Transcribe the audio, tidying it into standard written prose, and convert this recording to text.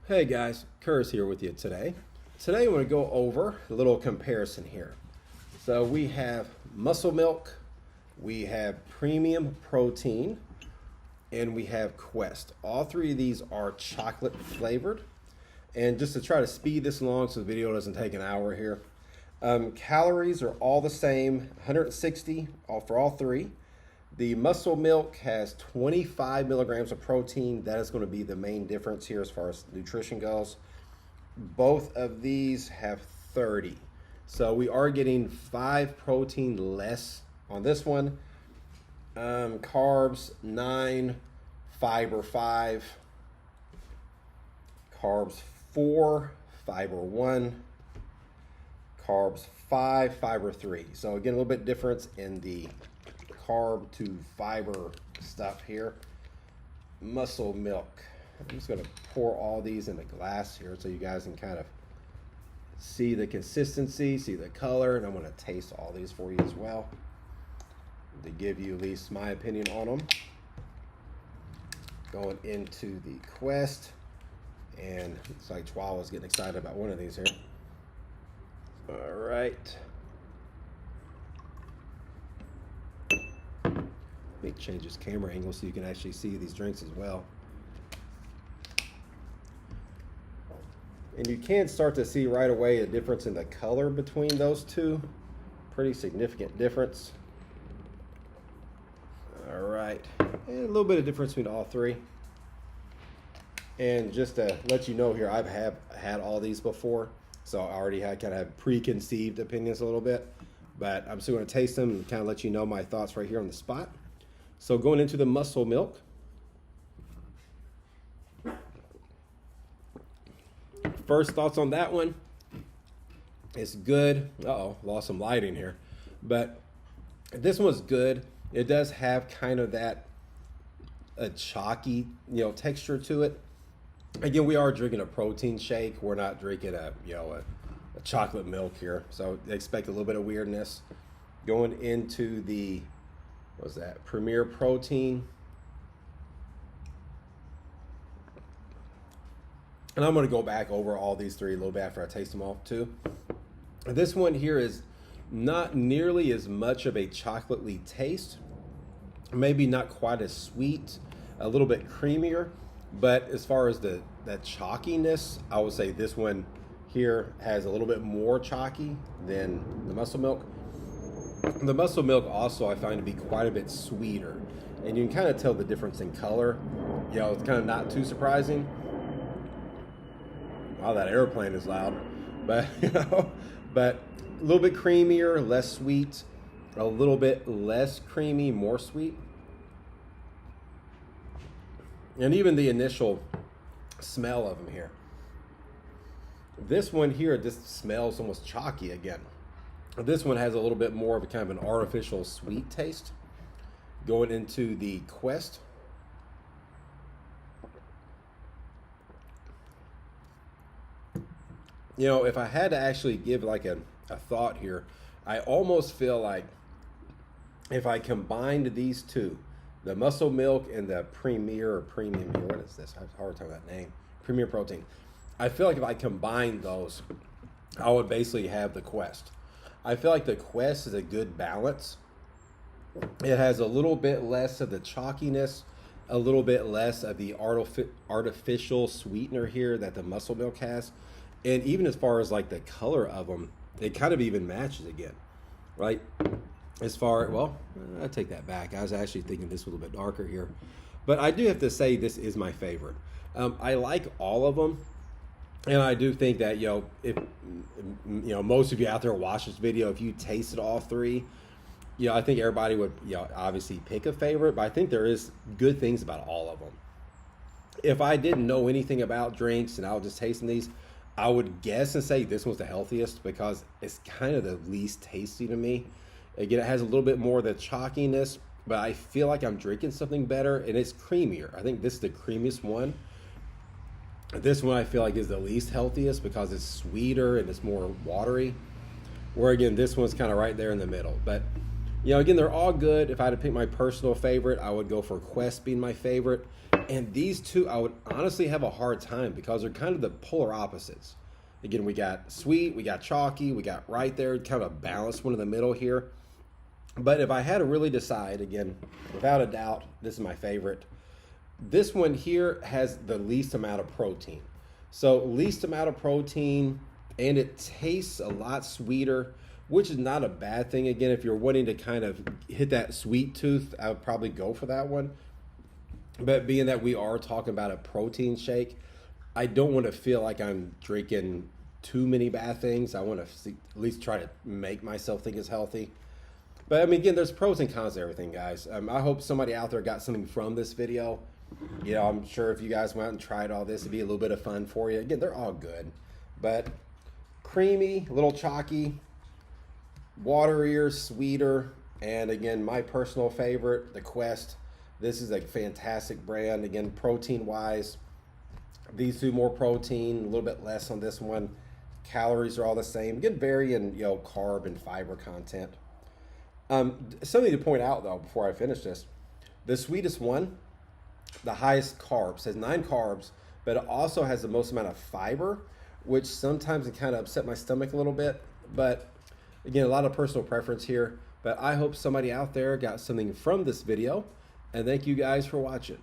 Hey guys, Curtis here with you today. Today I'm going to go over a little comparison here. So we have Muscle Milk, we have Premium Protein, and we have Quest. All three of these are chocolate flavored. And just to try to speed this along so the video doesn't take an hour here, calories are all the same, 160 for all three. The Muscle Milk has 25 milligrams of protein. That is going to be the main difference here as far as nutrition goes. Both of these have 30. So we are getting 5 protein less on this one. Carbs 9, fiber 5, carbs 4, fiber 1, carbs 5, fiber 3. So again, a little bit difference in the carb to fiber stuff here. Muscle Milk. I'm just going to pour all these in a glass here so you guys can kind of see the consistency, see the color, and I'm going to taste all these for you as well to give you at least my opinion on them. Going into the Quest, and it's like Chihuahua's getting excited about one of these here. All right. Let me change this camera angle so you can actually see these drinks as well. And you can start to see right away a difference in the color between those two. Pretty significant difference. All right, and a little bit of difference between all three. And just to let you know here, I've had all these before, so I already kind of have preconceived opinions a little bit, but I'm still going to taste them and kind of let you know my thoughts right here on the spot. So going into the Muscle Milk. First thoughts on that one. It's good. Uh-oh, lost some lighting here. But this one's good. It does have kind of that a chalky, texture to it. Again, we are drinking a protein shake. We're not drinking a chocolate milk here. So expect a little bit of weirdness. Going into the what's that? Premier Protein. And I'm going to go back over all these three a little bit after I taste them all too. This one here is not nearly as much of a chocolatey taste. Maybe not quite as sweet, a little bit creamier. But as far as that chalkiness, I would say this one here has a little bit more chalky than the Muscle Milk. The Muscle Milk also I find to be quite a bit sweeter, and you can kind of tell the difference in color. It's kind of not too surprising. Wow, that airplane is loud, but but a little bit creamier, less sweet, a little bit less creamy, more sweet, and even the initial smell of them here. This one here just smells almost chalky again. This one has a little bit more of a kind of an artificial sweet taste. Going into the Quest. If I had to actually give like a thought here, I almost feel like if I combined these two, the Muscle Milk and the Premier or Premium, what is this? I have a hard time with that name. Premier Protein. I feel like if I combined those, I would basically have the Quest. I feel like the Quest is a good balance. It has a little bit less of the chalkiness, a little bit less of the artificial sweetener here that the Muscle Milk has. And even as far as like the color of them, it kind of even matches again, right? As far, well, I take that back. I was actually thinking this was a little bit darker here. But I do have to say this is my favorite. I like all of them. And I do think that, if most of you out there watch this video, if you tasted all three, I think everybody would, obviously pick a favorite, but I think there is good things about all of them. If I didn't know anything about drinks and I was just tasting these, I would guess and say this one's the healthiest because it's kind of the least tasty to me. Again, it has a little bit more of the chalkiness, but I feel like I'm drinking something better and it's creamier. I think this is the creamiest one. This one I feel like is the least healthiest because it's sweeter and it's more watery. Where again, this one's kind of right there in the middle. But again, they're all good. If I had to pick my personal favorite, I would go for Quest being my favorite. And these two, I would honestly have a hard time because they're kind of the polar opposites. Again, we got sweet, we got chalky, we got right there, kind of a balanced one in the middle here. But if I had to really decide, again, without a doubt, this is my favorite. This one here has the least amount of protein. So least amount of protein, and it tastes a lot sweeter, which is not a bad thing. Again, if you're wanting to kind of hit that sweet tooth, I would probably go for that one. But being that we are talking about a protein shake, I don't want to feel like I'm drinking too many bad things. I want to at least try to make myself think it's healthy. But I mean, again, there's pros and cons to everything, guys. I hope somebody out there got something from this video. You know, I'm sure if you guys went out and tried all this, it'd be a little bit of fun for you. Again, they're all good. But creamy, a little chalky, waterier, sweeter, and again, my personal favorite, the Quest. This is a fantastic brand. Again, protein-wise, these two more protein, a little bit less on this one. Calories are all the same. Good varying, you know, carb and fiber content. Something to point out though before I finish this: the sweetest one, the highest carbs, has 9 carbs, but it also has the most amount of fiber, which sometimes it kind of upset my stomach a little bit. But again, a lot of personal preference here. But I hope somebody out there got something from this video, and thank you guys for watching.